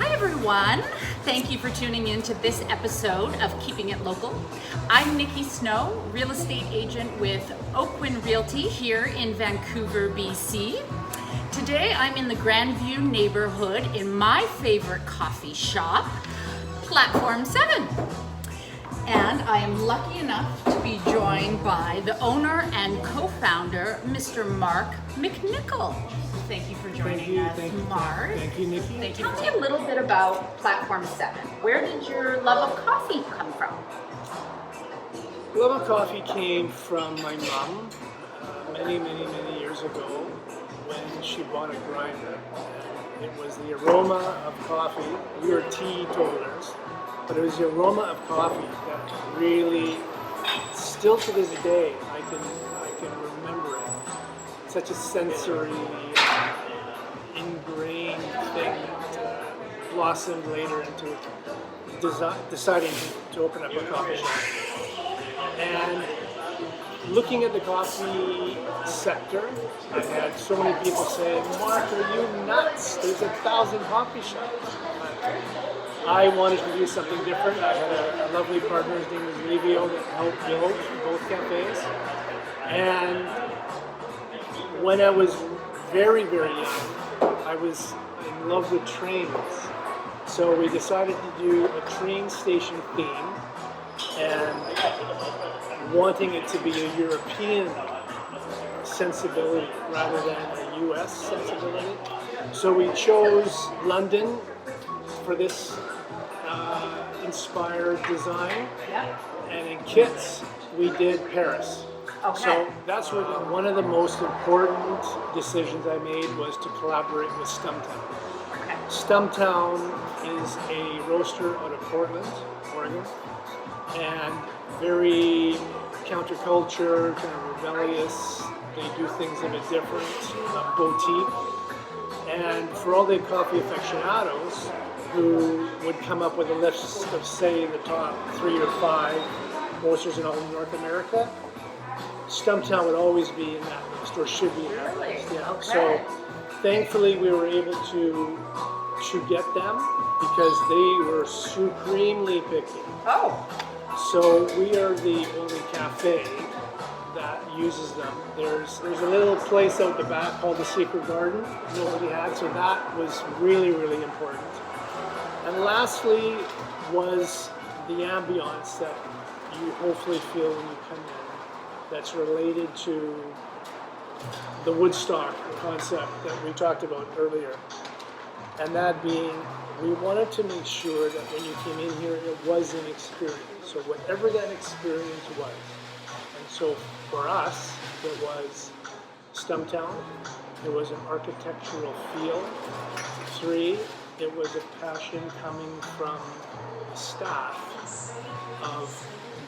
Everyone. Thank you for tuning in to this episode of Keeping It Local. I'm Niki Snow, real estate agent with Oakwyn Realty here in Vancouver, BC. Today I'm in the Grandview neighborhood in my favorite coffee shop, Platform 7. And I am lucky enough to be joined by the owner and co-founder, Mr. Marke McNichol. Thank you for joining us, Marke. Thank you, Niki. Tell me a little bit about Platform 7. Where did your love of coffee come from? Love of coffee came from my mom many years ago when she bought a grinder. And it was the aroma of coffee. We were teetotalers, but it was the aroma of coffee that really, still to this day, I can remember it. Such a sensory, ingrained thing that blossomed later into deciding to open up a coffee shop. And looking at the coffee sector, I had so many people say, "Marke, are you nuts? There's 1,000 coffee shops." I wanted to do something different. I had a lovely partner, his name was Livio, that helped build both cafes. And when I was very young, I was in love with trains. So we decided to do a train station theme and wanting it to be a European sensibility rather than a US sensibility. So we chose London for this inspired design. Yep. And in kits, we did Paris. Okay. So that's one of the most important decisions I made was to collaborate with Stumptown. Okay. Stumptown is a roaster out of Portland, Oregon, and very counterculture, kind of rebellious. They do things a bit different, boutique. And for all the coffee aficionados who would come up with a list of, say, the top 3 or 5 roasters in all of North America, Stumptown would always be in that list, or should be in that list. Yeah. Okay. So thankfully we were able to get them because they were supremely picky. Oh. So we are the only cafe that uses them. There's a little place out the back called the Secret Garden. Nobody had, so that was really important. And lastly was the ambiance that you hopefully feel when you come in. That's related to the Woodstock concept that we talked about earlier. And that being, we wanted to make sure that when you came in here, it was an experience. So whatever that experience was. And so for us, it was Stumptown. It was an architectural feel. 3, it was a passion coming from staff of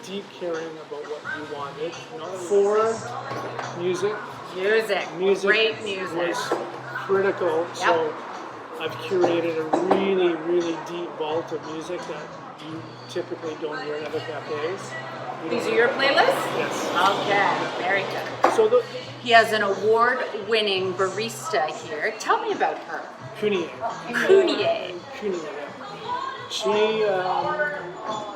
deep caring about what you wanted. 4, music. Great music. Was critical. Yep. So I've curated a really deep vault of music that you typically don't hear in other cafes. These are your playlists? Yes. Okay, very good. So he has an award-winning barista here. Tell me about her. Cunier. She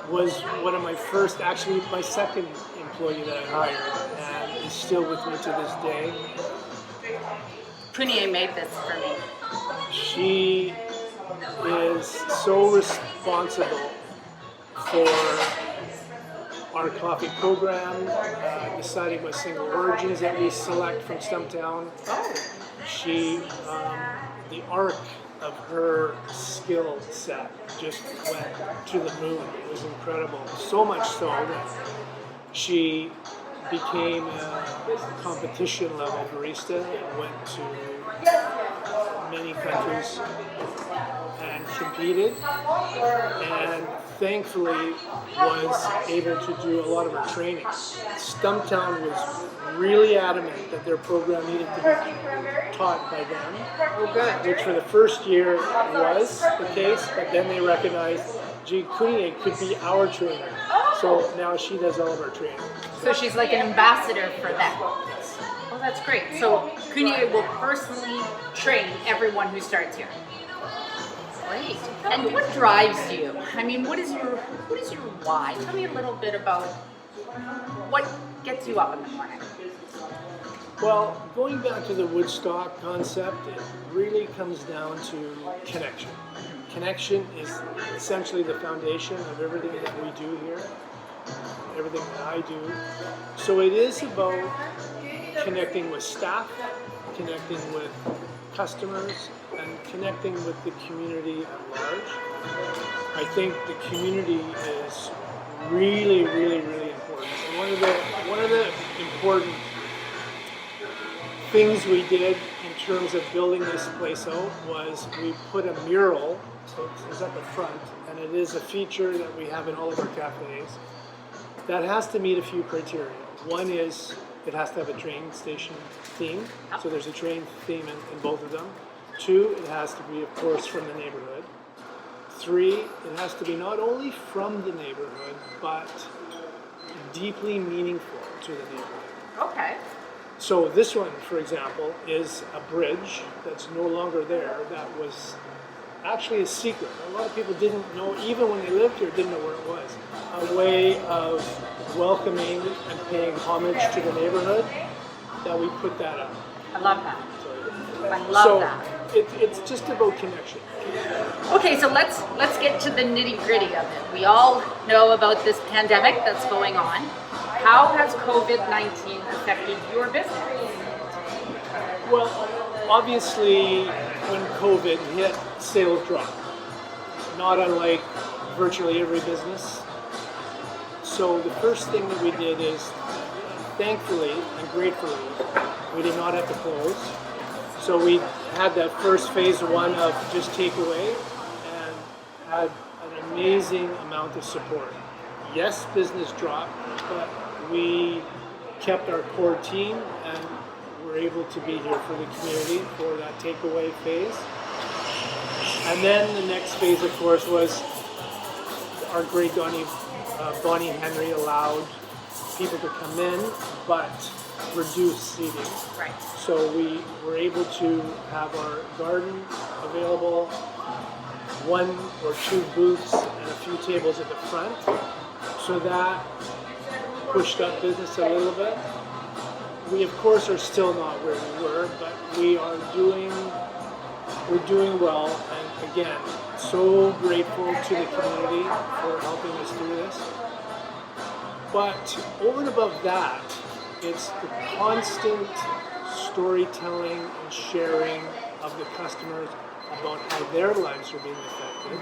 was one of my first, actually my second employee that I hired, and is still with me to this day. Cunier made this for me. She is so responsible for our coffee program, deciding what single origins that we select from Stumptown. She, the arc of her skill set just went to the moon. It was incredible. So much so that she became a competition level barista and went to many countries and competed, and thankfully was able to do a lot of her training. Stumptown was really adamant that their program needed to be taught by them, which for the first year was the case, but then they recognized Kunie could be our trainer. So now she does all of our training. So she's like an ambassador for them. Oh, that's great. So Kunie will personally train everyone who starts here. Great. And what drives you? I mean, what is your why? Tell me a little bit about what gets you up in the morning. Well, going back to the Woodstock concept, it really comes down to connection. Connection is essentially the foundation of everything that we do here, everything that I do. So it is about connecting with staff, connecting with customers, and connecting with the community at large. I think the community is really, really, really important. And one of the important things we did in terms of building this place out was we put a mural, so it's at the front, and it is a feature that we have in all of our cafes that has to meet a few criteria. One is it has to have a train station theme, so there's a train theme in both of them. 2, it has to be, of course, from the neighborhood. 3, it has to be not only from the neighborhood, but deeply meaningful to the neighborhood. Okay. So this one, for example, is a bridge that's no longer there that was actually a secret. A lot of people didn't know, even when they lived here, didn't know where it was. A way of welcoming and paying homage to the neighborhood, that we put that up. I love that. I love that. It's just about connection. Okay, so let's get to the nitty-gritty of it. We all know about this pandemic that's going on. How has COVID-19 affected your business? Well, obviously, when COVID hit, sales dropped. Not unlike virtually every business. So the first thing that we did is, thankfully and gratefully, we did not have to close. So we had that first phase 1 of just takeaway and had an amazing amount of support. Yes, business dropped, but we kept our core team and were able to be here for the community for that takeaway phase. And then the next phase, of course, was our great Bonnie Henry allowed people to come in, but reduce seating. Right. So we were able to have our garden available, 1 or 2 booths and a few tables at the front. So that pushed up business a little bit. We of course are still not where we were, but we're doing well, and again, so grateful to the community for helping us do this. But over and above that, it's the constant storytelling and sharing of the customers about how their lives are being affected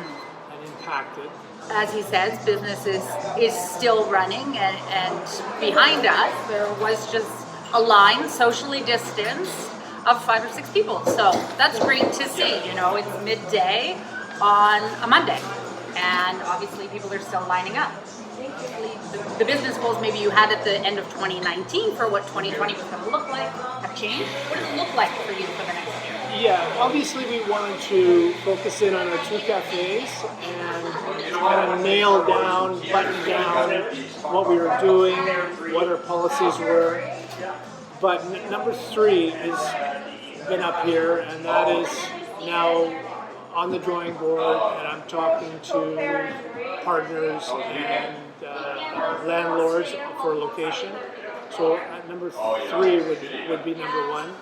and impacted. As he says, business is still running, and behind us there was just a line, socially distanced, of 5 or 6 people. So that's great to see. You know, it's midday on a Monday, and obviously people are still lining up. The business goals maybe you had at the end of 2019 for what 2020 was going to look like have changed. What does it look like for you for the next year? Yeah, obviously we wanted to focus in on our 2 cafes and kind of nail down, button down what we were doing, what our policies were. But number 3 has been up here, and that is now on the drawing board, and I'm talking to partners and landlords for location. So number 3 would be number 1.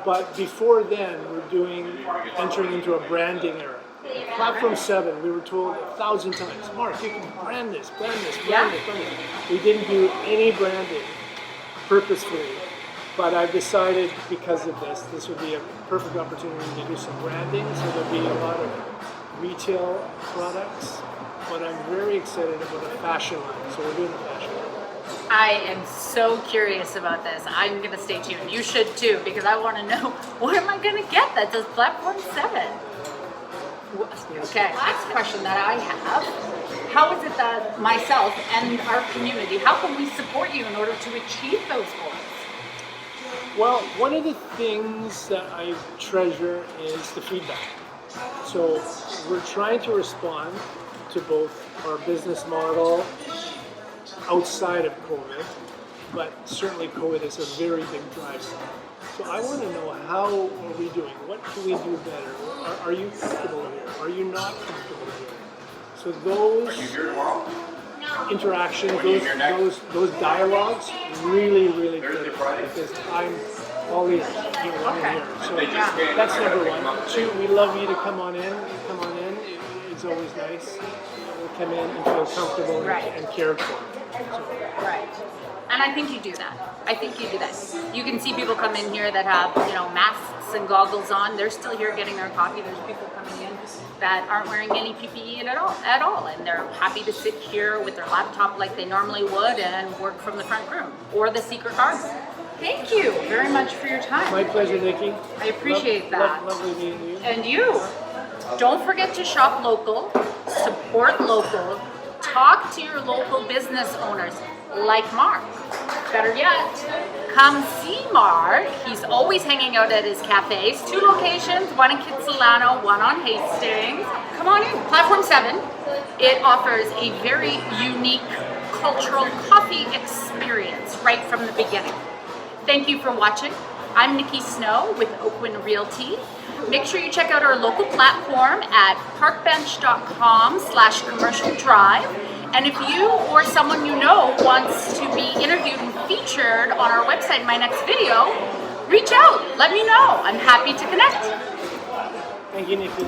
But before then, we're entering into a branding era. Platform 7, we were told 1,000 times, Mark, you can brand this. We didn't do any branding purposefully, but I've decided because of this would be a perfect opportunity to do some branding. So there'll be a lot of retail products, but I'm very excited about a fashion line. So we're doing a fashion line. I am so curious about this. I'm going to stay tuned. You should too, because I want to know, what am I going to get that says Platform 7? Okay, next question that I have. How is it that myself and our community, how can we support you in order to achieve those goals? Well, one of the things that I treasure is the feedback. So we're trying to respond to both our business model outside of COVID, but certainly COVID is a very big driver. So I want to know, how are we doing? What can we do better? Are you comfortable here? Are you not comfortable here? So those interactions, those dialogues, really critical, because I'm all ears. You want to hear. So that's number one. Two, we love you to come on in. Come on in. It's always nice. We'll come in and feel comfortable and cared for. So. Right. And I think you do that. I think you do that. You can see people come in here that have, masks and goggles on. They're still here getting their coffee. There's people coming in that aren't wearing any PPE at all. And they're happy to sit here with their laptop like they normally would and work from the front room or the secret garden. Thank you very much for your time. My pleasure, Nikki. I appreciate that. Lovely meeting you. And you. Don't forget to shop local, support local, talk to your local business owners like Mark. Better yet, come see Mark. He's always hanging out at his cafes. 2 locations, one in Kitsilano, one on Hastings. Come on in, Platform 7. It offers a very unique cultural coffee experience right from the beginning. Thank you for watching. I'm Niki Snow with Oakwyn Realty. Make sure you check out our local platform at parkbench.com/commercial drive. And if you or someone you know wants to be interviewed and featured on our website in my next video, reach out. Let me know. I'm happy to connect. Thank you, Nikki.